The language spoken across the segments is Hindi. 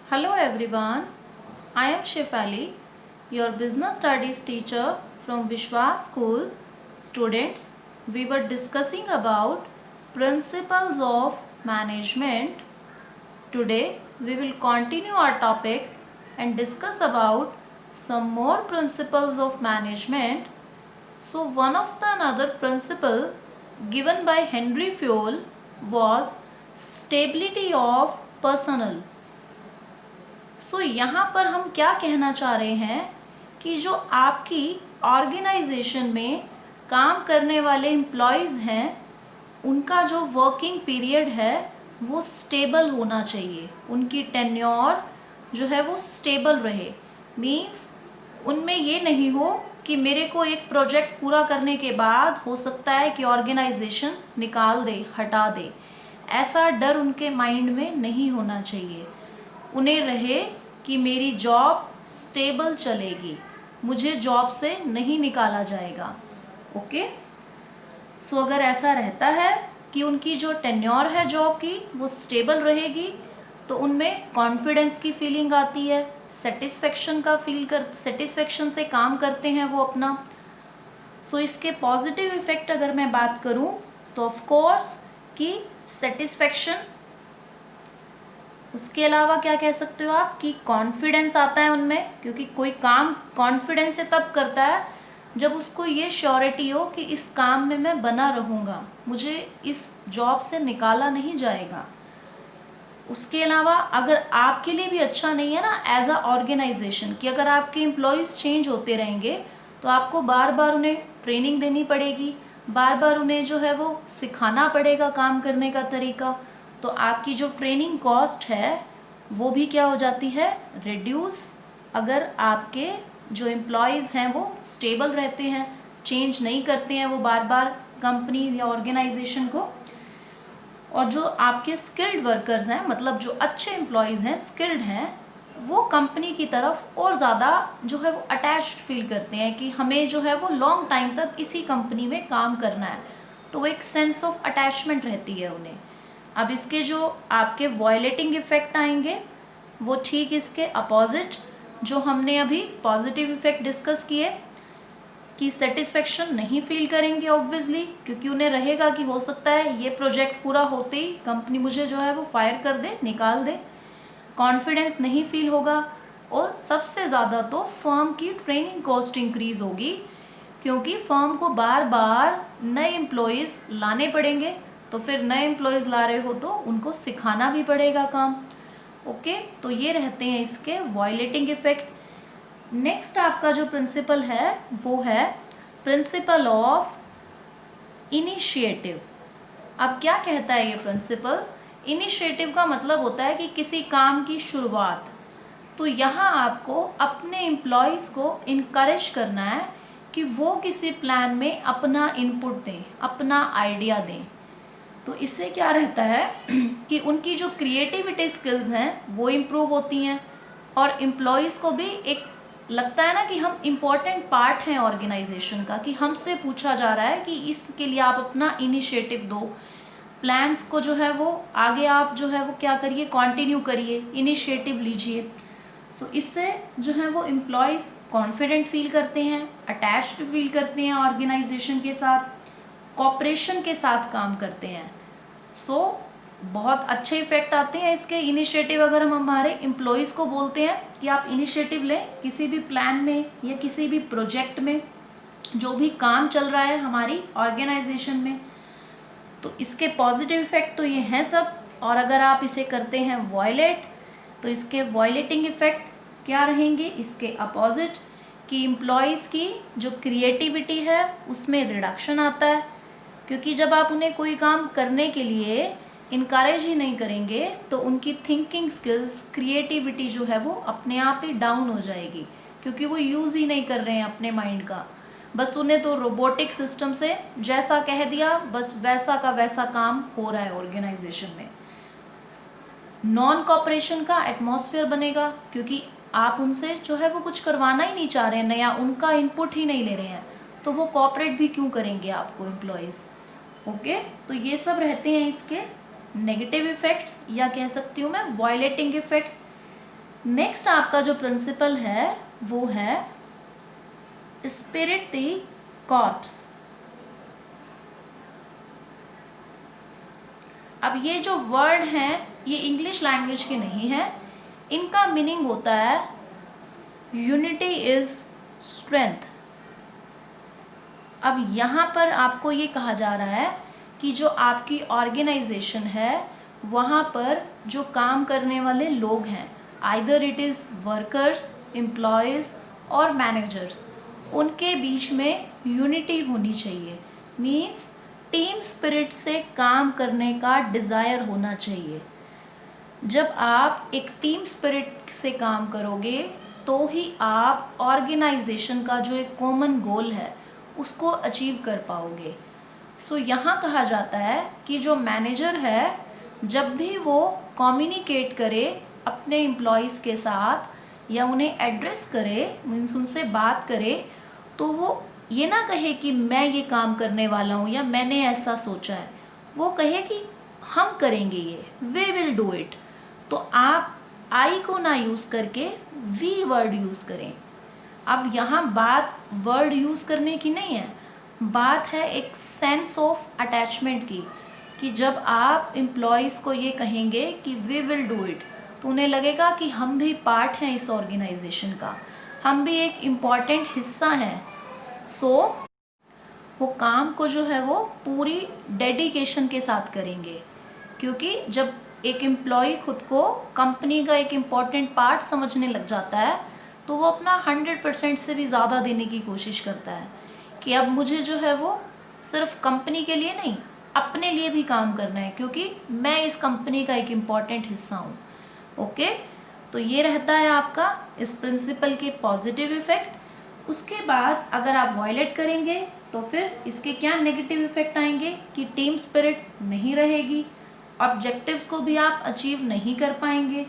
Hello everyone, I am Shefali, your business studies teacher from Vishwas School. Students, we were discussing about principles of management. Today we will continue our topic and discuss about some more principles of management. So one of the another principle given by Henry Fayol was stability of personnel. सो यहाँ पर हम क्या कहना चाह रहे हैं कि जो आपकी ऑर्गेनाइजेशन में काम करने वाले एम्प्लॉयज़ हैं उनका जो वर्किंग पीरियड है वो स्टेबल होना चाहिए, उनकी टेन्योर जो है वो स्टेबल रहे। मीन्स उनमें ये नहीं हो कि मेरे को एक प्रोजेक्ट पूरा करने के बाद हो सकता है कि ऑर्गेनाइजेशन निकाल दे, हटा दे। ऐसा डर उनके माइंड में नहीं होना चाहिए। उन्हें रहे कि मेरी जॉब स्टेबल चलेगी, मुझे जॉब से नहीं निकाला जाएगा। ओके, सो अगर ऐसा रहता है कि उनकी जो टेन्योर है जॉब की वो स्टेबल रहेगी तो उनमें कॉन्फिडेंस की फीलिंग आती है, सेटिस्फेक्शन से काम करते हैं वो अपना। सो इसके पॉजिटिव इफ़ेक्ट अगर मैं बात करूं तो ऑफ कोर्स कि सेटिस्फेक्शन, उसके अलावा क्या कह सकते हो आप कि कॉन्फिडेंस आता है उनमें, क्योंकि कोई काम कॉन्फिडेंस से तब करता है जब उसको ये श्योरिटी हो कि इस काम में मैं बना रहूँगा, मुझे इस जॉब से निकाला नहीं जाएगा। उसके अलावा अगर आपके लिए भी अच्छा नहीं है ना एज अ ऑर्गेनाइजेशन कि अगर आपके एम्प्लॉयज़ चेंज होते रहेंगे तो आपको बार बार उन्हें ट्रेनिंग देनी पड़ेगी, बार बार उन्हें जो है वो सिखाना पड़ेगा काम करने का तरीका, तो आपकी जो ट्रेनिंग कॉस्ट है वो भी क्या हो जाती है, रिड्यूस। अगर आपके जो एम्प्लॉयज़ हैं वो स्टेबल रहते हैं, चेंज नहीं करते हैं वो बार बार कंपनी या ऑर्गेनाइजेशन को। और जो आपके स्किल्ड वर्कर्स हैं, मतलब जो अच्छे एम्प्लॉयज़ हैं, स्किल्ड हैं, वो कंपनी की तरफ और ज़्यादा जो है वो अटैच्ड फील करते हैं कि हमें जो है वो लॉन्ग टाइम तक इसी कंपनी में काम करना है, तो वो एक सेंस ऑफ अटैचमेंट रहती है उन्हें। अब इसके जो आपके वायलेटिंग इफ़ेक्ट आएंगे वो ठीक इसके अपोजिट जो हमने अभी पॉजिटिव इफ़ेक्ट डिस्कस किए कि सेटिस्फेक्शन नहीं फील करेंगे ऑब्वियसली, क्योंकि उन्हें रहेगा कि हो सकता है ये प्रोजेक्ट पूरा होते ही कंपनी मुझे जो है वो फायर कर दे, निकाल दे। कॉन्फिडेंस नहीं फील होगा और सबसे ज़्यादा तो फर्म की ट्रेनिंग कॉस्ट इंक्रीज़ होगी, क्योंकि फर्म को बार बार नए एम्प्लॉयज़ लाने पड़ेंगे, तो फिर नए एम्प्लॉयज़ ला रहे हो तो उनको सिखाना भी पड़ेगा काम। ओके, तो ये रहते हैं इसके वायलेटिंग इफ़ेक्ट। नेक्स्ट आपका जो प्रिंसिपल है वो है प्रिंसिपल ऑफ इनिशिएटिव। अब क्या कहता है ये प्रिंसिपल? इनिशिएटिव का मतलब होता है कि किसी काम की शुरुआत। तो यहाँ आपको अपने एम्प्लॉयज़ को इनकरेज करना है कि वो किसी प्लान में अपना इनपुट दें, अपना आइडिया दें। तो इससे क्या रहता है कि उनकी जो क्रिएटिविटी स्किल्स हैं वो इम्प्रूव होती हैं और एम्प्लॉयज़ को भी एक लगता है ना कि हम इम्पॉर्टेंट पार्ट हैं ऑर्गेनाइजेशन का, कि हमसे पूछा जा रहा है कि इसके लिए आप अपना इनिशिएटिव दो, प्लान्स को जो है वो आगे आप जो है वो क्या करिए, कंटिन्यू करिए, इनिशिएटिव लीजिए। सो इससे जो है वो एम्प्लॉयज़ कॉन्फिडेंट फील करते हैं, अटैच्ड फील करते हैं ऑर्गेनाइजेशन के साथ, कॉपरेशन के साथ काम करते हैं। सो बहुत अच्छे इफ़ेक्ट आते हैं इसके इनिशिएटिव। अगर हम हमारे एम्प्लॉयज़ को बोलते हैं कि आप इनिशिएटिव लें किसी भी प्लान में या किसी भी प्रोजेक्ट में, जो भी काम चल रहा है हमारी ऑर्गेनाइजेशन में, तो इसके पॉजिटिव इफ़ेक्ट तो ये हैं सब। और अगर आप इसे करते हैं वायलेट तो इसके वायलेटिंग इफ़ेक्ट क्या रहेंगे, इसके अपोजिट, कि एम्प्लॉयज़ की जो क्रिएटिविटी है उसमें रिडक्शन आता है, क्योंकि जब आप उन्हें कोई काम करने के लिए इनकरेज ही नहीं करेंगे तो उनकी थिंकिंग स्किल्स, क्रिएटिविटी जो है वो अपने आप ही डाउन हो जाएगी, क्योंकि वो यूज़ ही नहीं कर रहे हैं अपने माइंड का। बस उन्हें तो रोबोटिक सिस्टम से जैसा कह दिया बस वैसा का वैसा काम हो रहा है ऑर्गेनाइजेशन में। नॉन कॉपरेशन का एटमॉस्फेयर बनेगा, क्योंकि आप उनसे जो है वो कुछ करवाना ही नहीं चाह रहे हैं, नया उनका इनपुट ही नहीं ले रहे हैं, तो वो कॉपरेट भी क्यों करेंगे आपको एम्प्लॉयज़। ओके, तो ये सब रहते हैं इसके नेगेटिव इफ़ेक्ट्स, या कह सकती हूँ मैं वायलेटिंग इफ़ेक्ट। नेक्स्ट आपका जो प्रिंसिपल है वो है स्पिरिट द कॉर्प्स। अब ये जो वर्ड हैं ये इंग्लिश लैंग्वेज के नहीं है, इनका मीनिंग होता है यूनिटी इज स्ट्रेंथ। अब यहाँ पर आपको ये कहा जा रहा है कि जो आपकी ऑर्गेनाइजेशन है वहाँ पर जो काम करने वाले लोग हैं, either it is workers, employees और मैनेजर्स, उनके बीच में यूनिटी होनी चाहिए। मीन्स टीम स्पिरिट से काम करने का डिज़ायर होना चाहिए। जब आप एक टीम स्पिरिट से काम करोगे तो ही आप ऑर्गेनाइजेशन का जो एक कॉमन गोल है उसको अचीव कर पाओगे। सो यहाँ कहा जाता है कि जो मैनेजर है जब भी वो कम्युनिकेट करे अपने एम्प्लॉयज़ के साथ या उन्हें एड्रेस करे, मीन्स उनसे बात करे, तो वो ये ना कहे कि मैं ये काम करने वाला हूँ या मैंने ऐसा सोचा है, वो कहे कि हम करेंगे ये, वी विल डू इट। तो आप आई को ना यूज़ करके वी वर्ड यूज़ करें। अब यहाँ बात वर्ड यूज़ करने की नहीं है, बात है एक सेंस ऑफ अटैचमेंट की, कि जब आप एम्प्लॉयज़ को ये कहेंगे कि वी विल डू इट तो उन्हें लगेगा कि हम भी पार्ट हैं इस ऑर्गेनाइजेशन का, हम भी एक इम्पॉर्टेंट हिस्सा हैं। सो वो काम को जो है वो पूरी डेडिकेशन के साथ करेंगे, क्योंकि जब एक एम्प्लॉय खुद को कंपनी का एक इम्पॉर्टेंट पार्ट समझने लग जाता है तो वो अपना 100% से भी ज़्यादा देने की कोशिश करता है कि अब मुझे जो है वो सिर्फ कंपनी के लिए नहीं, अपने लिए भी काम करना है, क्योंकि मैं इस कंपनी का एक इम्पॉर्टेंट हिस्सा हूँ। ओके, तो ये रहता है आपका इस प्रिंसिपल के पॉजिटिव इफ़ेक्ट। उसके बाद अगर आप वायलेट करेंगे तो फिर इसके क्या नेगेटिव इफ़ेक्ट आएंगे कि टीम स्पिरिट नहीं रहेगी, ऑब्जेक्टिव्स को भी आप अचीव नहीं कर पाएंगे,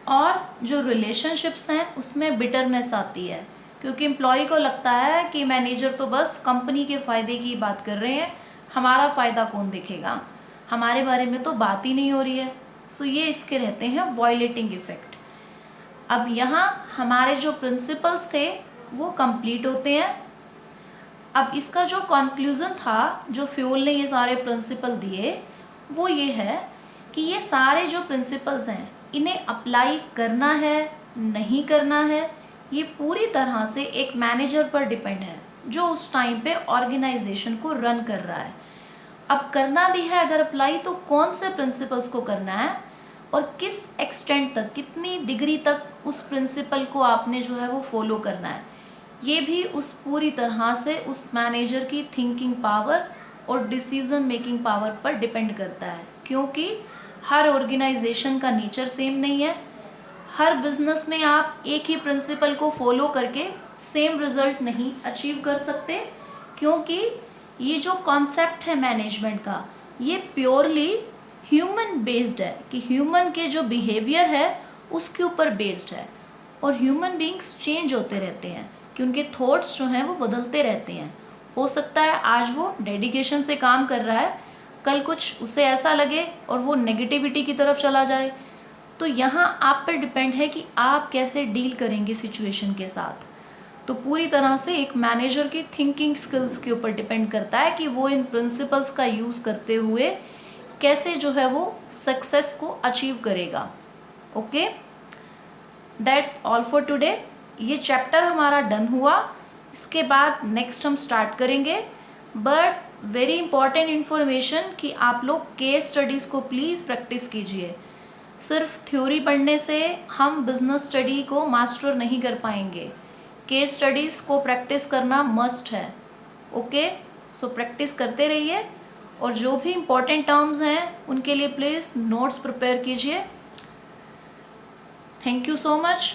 और जो रिलेशनशिप्स हैं उसमें बिटरनेस आती है, क्योंकि एम्प्लॉय को लगता है कि मैनेजर तो बस कंपनी के फ़ायदे की बात कर रहे हैं, हमारा फ़ायदा कौन देखेगा, हमारे बारे में तो बात ही नहीं हो रही है। सो ये इसके रहते हैं वॉयलेटिंग इफ़ेक्ट। अब यहाँ हमारे जो प्रिंसिपल्स थे वो कंप्लीट होते हैं। अब इसका जो कंक्लूज़न था, जो फ्यूल ने ये सारे प्रिंसिपल दिए, वो ये है कि ये सारे जो प्रिंसिपल्स हैं इन्हें अप्लाई करना है नहीं करना है, ये पूरी तरह से एक मैनेजर पर डिपेंड है जो उस टाइम पे ऑर्गेनाइजेशन को रन कर रहा है। अब करना भी है अगर अप्लाई, तो कौन से प्रिंसिपल्स को करना है और किस एक्सटेंट तक, कितनी डिग्री तक उस प्रिंसिपल को आपने जो है वो फॉलो करना है, ये भी उस पूरी तरह से उस मैनेजर की थिंकिंग पावर और डिसीजन मेकिंग पावर पर डिपेंड करता है, क्योंकि हर ऑर्गेनाइजेशन का नेचर सेम नहीं है। हर बिजनेस में आप एक ही प्रिंसिपल को फॉलो करके सेम रिजल्ट नहीं अचीव कर सकते, क्योंकि ये जो कॉन्सेप्ट है मैनेजमेंट का ये प्योरली ह्यूमन बेस्ड है, कि ह्यूमन के जो बिहेवियर है उसके ऊपर बेस्ड है, और ह्यूमन बीइंग्स चेंज होते रहते हैं कि उनके थॉट्स जो हैं वो बदलते रहते हैं। हो सकता है आज वो डेडिकेशन से काम कर रहा है, कल कुछ उसे ऐसा लगे और वो नेगेटिविटी की तरफ चला जाए। तो यहाँ आप पर डिपेंड है कि आप कैसे डील करेंगे सिचुएशन के साथ। तो पूरी तरह से एक मैनेजर की थिंकिंग स्किल्स के ऊपर डिपेंड करता है कि वो इन प्रिंसिपल्स का यूज़ करते हुए कैसे जो है वो सक्सेस को अचीव करेगा। Okay, that's all for today. ये चैप्टर हमारा डन हुआ। इसके बाद नेक्स्ट हम स्टार्ट करेंगे, बट वेरी इंपॉर्टेंट इन्फॉर्मेशन कि आप लोग केस स्टडीज़ को प्लीज़ प्रैक्टिस कीजिए। सिर्फ थ्योरी पढ़ने से हम बिजनेस स्टडी को मास्टर नहीं कर पाएंगे, केस स्टडीज़ को प्रैक्टिस करना मस्ट है। ओके, सो प्रैक्टिस करते रहिए, और जो भी इम्पोर्टेंट टर्म्स हैं उनके लिए प्लीज़ नोट्स प्रिपेयर कीजिए। Thank you so much.